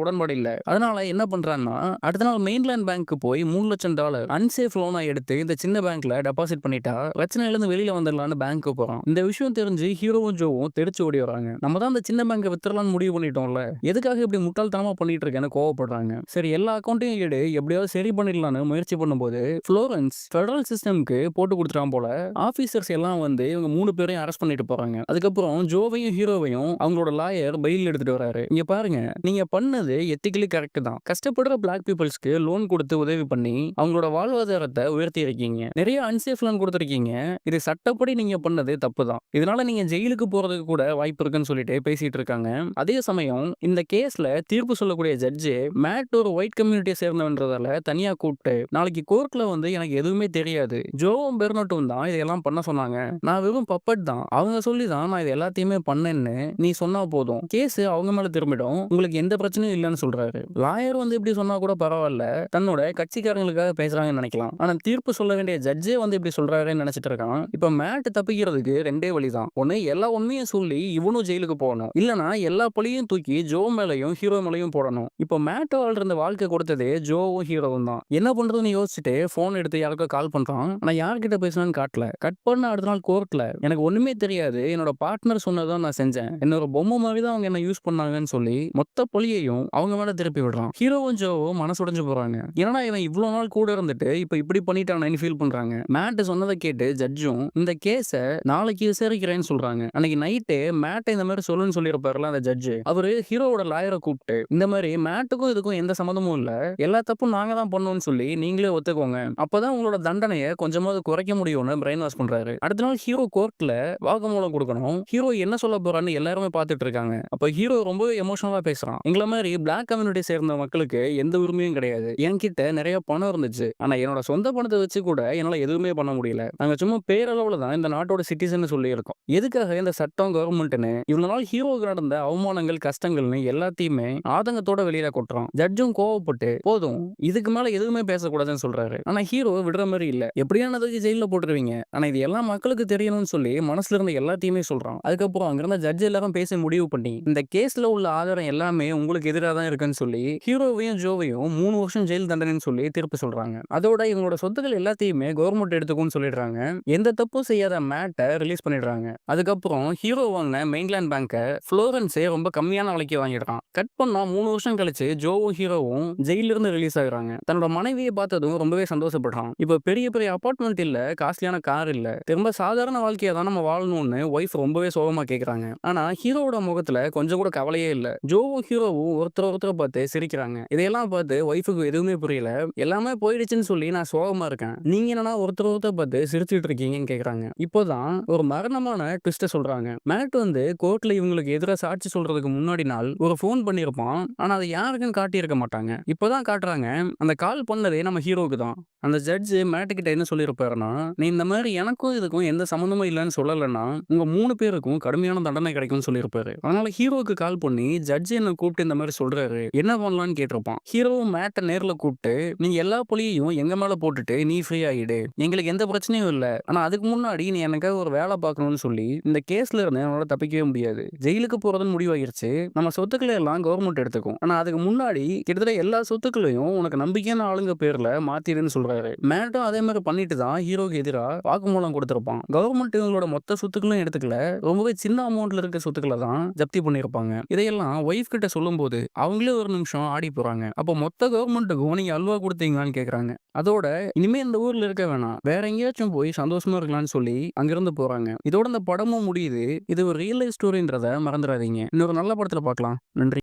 உடன்பாடு இல்ல. அதனால என்ன பண்றான்னா அடுத்த நாள் மெயின்லேண்ட் பேங்க்கு போய் $3,00,000 அன்சேஃப் லோனா எடுத்து இந்த சின்ன பேங்க்ல டெபாசிட் பண்ணிட்டா பிரச்சனையில இருந்து வெளியில வந்துடலான்னு பேங்க்கு போறான். இந்த விஷயம் தெரிஞ்சு ஹீரோவும் ஜோவும் தெரிச்சு ஓடி வராங்க. நம்ம தான் இந்த சின்ன பேங்கை வித்துறலாம்னு முடிவு பண்ணிட்டோம்ல, எதுக்காக இப்படி முட்டாள்தனமா பண்ணிட்டு இருக்கேன்னு கோவப்படுறாங்க. சரி எல்லா அக்கௌண்ட்டையும் எடு, எப்படியாவது சரி பண்ணிடலான்னு முயற்சி பண்ணும்போது ஃப்ளோரன்ஸ் ஃபெடரல் சிஸ்டம்க்கு போட்டு கொடுத்துட்டான் போல. ஆபீசர்ஸ் எல்லாம் வந்து இவங்க 3 பேரையும் அரெஸ்ட் பண்ணிட்டு போறாங்க. அதுக்கப்புறம் ஜோவையும் ஹீரோவையும் அவங்களோட லாயர் பெயில் எடுத்துட்டு வராரு. இங்க பாருங்க, நீங்க பண்ணது எத்திக்கலி கரெக்ட் தான். கஷ்டப்படுற பிளாக் பீப்புள்ஸ்க்கு லோன் கொடுத்து உதவி பண்ணி அவங்களோட வாழ்வாதாரத்தை உயர்த்தி இருக்கீங்க. நிறைய அன்சேஃப் லோன் கொடுத்துருக்கீங்க. இது சட்டப்படி நீங்க பண்ணது தப்பு தான். இதனால நீங்க ஜெயிலுக்கு போறதுக்கு கூட வாய்ப்பு இருக்குன்னு சொல்லிட்டு பேசிட்டு இருக்காங்க. அதே சமயம் இந்த கேஸ்ல தீர்ப்பு சொல்லக்கூடிய ஜட்ஜு மேட் ஒரு ஒயிட் கம்யூனிட்டியை சேர்ந்தவன்றதால தனியா கூப்பிட்டு நாளைக்கு கோர்ட்ல வந்து எனக்கு எதுவுமே தெரியாது, ஜோவும் பெர்னட்டும் தான் இதெல்லாம் பண்ண சொன்னாங்க, நான் வெறும் பப்பட் தான், அவங்க சொல்லி தான் நான் இது எல்லாத்தையுமே பண்ணேன்னு நீ சொன்னா போதும், கேஸ் அவங்க மேல திரும்பிடும், உங்களுக்கு எந்த பிரச்சனையும் இல்லைன்னு சொல்றாரு. லாயர் வந்து இப்படி சொன்னா கூட பரவாயில்ல, தன்னோட கட்சிக்காரங்களுக்காக பேசுறாங்கன்னு நினைக்கலாம். ஆனா தீர்ப்பு சொல்ல வேண்டிய ஜட்ஜே வந்து இப்படி சொல்றாருன்னு நினைச்சிட்டு இருக்கான். இப்ப மேட் தப்பிக்கிறதுக்கு 2 வழிதான். ஒண்ணு, எல்லா உண்மையும் சொல்லி இவனும் ஜெயிலுக்கு போகணும், இல்லனா எல்லா பழியும் தூக்கி ஜோ மேலையும் ஹீரோ மேலையும் போடணும். இப்போ மேட் வாழ்ற வாழ்க்கை கொடுத்ததே ஜோவும் ஹீரோவும் தான். என்ன பண்றதுன்னு யோசிச்சுட்டு போன் எடுத்து யாருக்கோ கால் பண்றான். ஆனா யார்கிட்ட பேசணும்னு காட்டல. கட் பண்ண அடுத்த நாள் கோர்ட்ல எனக்கு ஒண்ணுமே தெரியாது, என்னோட பார்ட்னர் சொன்னதான் நான் செஞ்சேன், என்னோட பொம்மை மாதிரி தான் அவங்க என்ன யூஸ் பண்ணாங்கன்னு சொல்லி மொத்த பழியையும் அவங்க மேல திருப்பி விடுறான். ஹீரோவும் ஜோவும் மனசுடைஞ்சு போறாங்க. ஏன்னா இவன் இவ்வளவு நாள் கூட இருந்துட்டு இப்ப இப்படி பண்ணிட்டானு ஃபீல் பண்றாங்க. மேட் சொன்னதை கேட்டு ஜட்ஜும் இந்த கேஸ நாளைக்கு விசாரிக்கிறேன்னு சொல்றாங்க. அன்னைக்கு நைட்டே மேட் இந்த மாதிரி சொல்லுன்னு சொல்லியிருப்பாருல அந்த ஜட்ஜு, அவரு ஹீரோவோட லாயரை கூப்பிட்டு இந்த மாதிரி மேட்டுக்கும் இதுக்கும் எந்த சம்மந்தமும் இல்ல, எல்லா தப்பும் நாங்க தான் பண்ணோம்னு சொல்லி நீங்களே ஒத்துக்கோங்க, அப்பதான் உங்களோட தண்டனையை கொஞ்சமாவது குறைக்க முடியும்னு பிரெயின் வாஷ் பண்றாரு. அடுத்த நாள் ஹீரோ கோர்ட்ல வாக்குமூலம் கொடுக்கணும். ஹீரோ என்ன சொல்ல போறான்னு எல்லாருமே பார்த்துட்டு இருக்காங்க. அப்ப ஹீரோ ரொம்பவே எமோஷனலா பேசுறான். எங்களை மாதிரி பிளாக் கம்யூனிட்டி சேர்ந்த மக்களுக்கு எந்த உரிமையும் கிடையாது, என்கிட்ட நிறைய பணம் இருந்துச்சு, ஆனா என்னோட சொந்த பணத்தை வச்சு கூட என்னால எதுவுமே பண்ண முடியல, நாங்க சும்மா பேரளவுல தான் இந்த நாட்டோட சிட்டிசன் சொல்லி இருக்கோம், எதுக்காக இந்த சட்டம் கவர்மெண்ட்னு இவ்வளவு நாள் ஹீரோவுக்கு நடந்த அவமானங்கள் கஷ்டங்கள்னு எல்லாத்தையுமே ஆதங்கத்தோட வெளியில கொட்டுறான். ஜட்ஜும் கோவப்பட்டு போதும் இதுக்கு மேல எதுவுமே பேசக்கூடாதுன்னு சொல்றாரு. ஆனா ஹீரோ விடுற மாதிரி இல்ல, எப்படியானதுக்கு ஜெயில போட்டுருவீங்க, ஆனா இது எல்லாம் மக்களுக்கு தெரியணும்னு சொல்லி மனசுல இருந்த எல்லாத்தையுமே சொல்றான். அதுக்கப்புறம் அங்கிருந்த ஜட்ஜ் எல்லாரும் பேசி முடிவு பண்ணி இந்த கேஸ்ல உள்ள ஆதாரம் எல்லாமே உங்களுக்கு எதிராக தான் இருக்குன்னு சொல்லி ஹீரோவையும் ஜோவையும் 3 வருஷம் ஜெயில் தண்டனைன்னு சொல்லி தீர்ப்பு சொல்றாங்க. அதோட இவங்களோட சொத்துக்கள் எல்லாத்தையுமே கவர்மெண்ட் எடுத்துக்கும்னு சொல்லிடுறாங்க. எந்த தப்பும் செய்யாத மேட்டை ரிலீஸ் பண்ணிடுறாங்க. அதுக்கப்புறம் ஹீரோ வாங்கின மெயின்லேண்ட் பேங்கை ஃப்ளோரன்ஸே ரொம்ப கம்மியான விலைக்கு வாங்கிடுறான். கட் பண்ணா 3 வருஷம் கழிச்சு ஜோவும் ஹீரோவும் ஜெயில இருந்து ரிலீஸ் ஆகுறாங்க. தன்னோட மனைவியை பார்த்ததும் ரொம்பவே சந்தோஷப்படுறான். இப்போ பெரிய பெரிய அபார்ட்மெண்ட் இல்ல, காஸ்ட்லியான கார் இல்ல, திரும்ப சாதாரண வாழ்க்கையை தான் நம்ம வாழணும்னு ஒய்ஃப் ரொம்பவே சோகமா கேட்கறாங்க. ஆனா ஹீரோவோட முகத்துல கொஞ்சம் கூட கவலையே இல்ல. ஜோவும் ஹீரோவும் ஒருத்தரை பார்த்து சிரிக்கிறாங்க. இதையெல்லாம் பார்த்து ஒய்ஃபுக்கு எதுவுமே புரியல. எல்லாமே போயிடுச்சுன்னு சொல்லி நான் சோகமா இருக்கேன், நீங்க என்னன்னா ஒருத்தரை பார்த்து சிரிச்சுட்டு இருக்கீங்கன்னு கேக்குறாங்க. இப்போதான் ஒரு மரணமான ட்விஸ்ட சொல்றாங்க. மேட் வந்து கோர்ட்ல இவங்களுக்கு எதிராக சாட்சி சொல்றதுக்கு முன்னாடி நாள் ஒரு ஃபோன் பண்ணியிருப்பான். ஆனா அதை யாருக்குன்னு காட்டியிருக்க மாட்டாங்க. இப்போதான் காட்டுறாங்க அந்த கால் பண்ணதே நம்ம ஹீரோவுக்கு தான். அந்த ஜட்ஜ் மேட்டு கிட்ட என்ன சொல்லியிருப்பாருன்னா, நீ இந்த மாதிரி எனக்கும் இதுக்கும் எந்த சம்மந்தமும் இல்லைன்னு சொல்லலைன்னா உங்க 3 பேருக்கும் கடுமையான தண்டனை கிடைக்கும்னு சொல்லியிருப்பாரு. அதனால ஹீரோவுக்கு கால் பண்ணி ஜட்ஜ் என்ன கூப்பிட்டு இந்த மாதிரி சொல்றாரு, என்ன பண்ணலான்னு கேட்டிருப்பான். ஹீரோவும் மேட்டை நேர்ல கூப்பிட்டு நீங்க எல்லா பொலியையும் எங்க மேல போட்டுட்டு நீ ஃப்ரீ ஆயிடு, எங்களுக்கு எந்த பிரச்சனையும் இல்ல, ஆனா அதுக்கு முன்னாடி நீ எனக்காக ஒரு வேலை பார்க்கணும்னு சொல்லி இந்த கேஸ்ல இருந்து அவனால தப்பிக்கவே முடியாது, ஜெயிலுக்கு போறதுன்னு முடிவாகிருச்சு, நம்ம சொத்துக்களை எல்லாம் கவர்மெண்ட் எடுத்துக்கும், ஆனா அதுக்கு முன்னாடி கிட்டத்தட்ட எல்லா சொத்துக்களையும் உனக்கு நம்பிக்கையான ஆளுங்க பேர்ல மாத்திடுன்னு சொல்றாரு. மேட்டும் அதே மாதிரி பண்ணிட்டு தான் ஹீரோக்கு எதிராக வாக்குமூலம் கொடுத்திருப்பான். கவர்மெண்ட் இவங்களோட மொத்த சொத்துக்களையும் எடுத்துக்கல, ரொம்பவே சின்ன அமௌண்ட்ல இருக்க சொத்துக்களை தான் ஜப்தி பண்ணிருப்பாங்க. இதையெல்லாம் ஒய்ஃப் கிட்ட சொல்லும் போது அவங்களே ஒரு நிமிஷம் ஆடி போறாங்க. அப்போ மொத்த கவர்மெண்ட்டுக்கும் நீங்க அல்வா கொடுத்தீங்களான்னு கேக்குறாங்க. அதோட இனிமே இந்த ஊர்ல இருக்க வேணாம், வேற எங்கேயாச்சும் போய் சந்தோஷமா இருக்கலாம்னு சொல்லி அங்கிருந்து போறாங்க. இதோட இந்த படமும் முடியுது. இது ஒரு ரியல் லைஃப் ஸ்டோரின்றத மறந்துடாதீங்க. இன்னொரு நல்ல படத்துல பார்க்கலாம். நன்றி.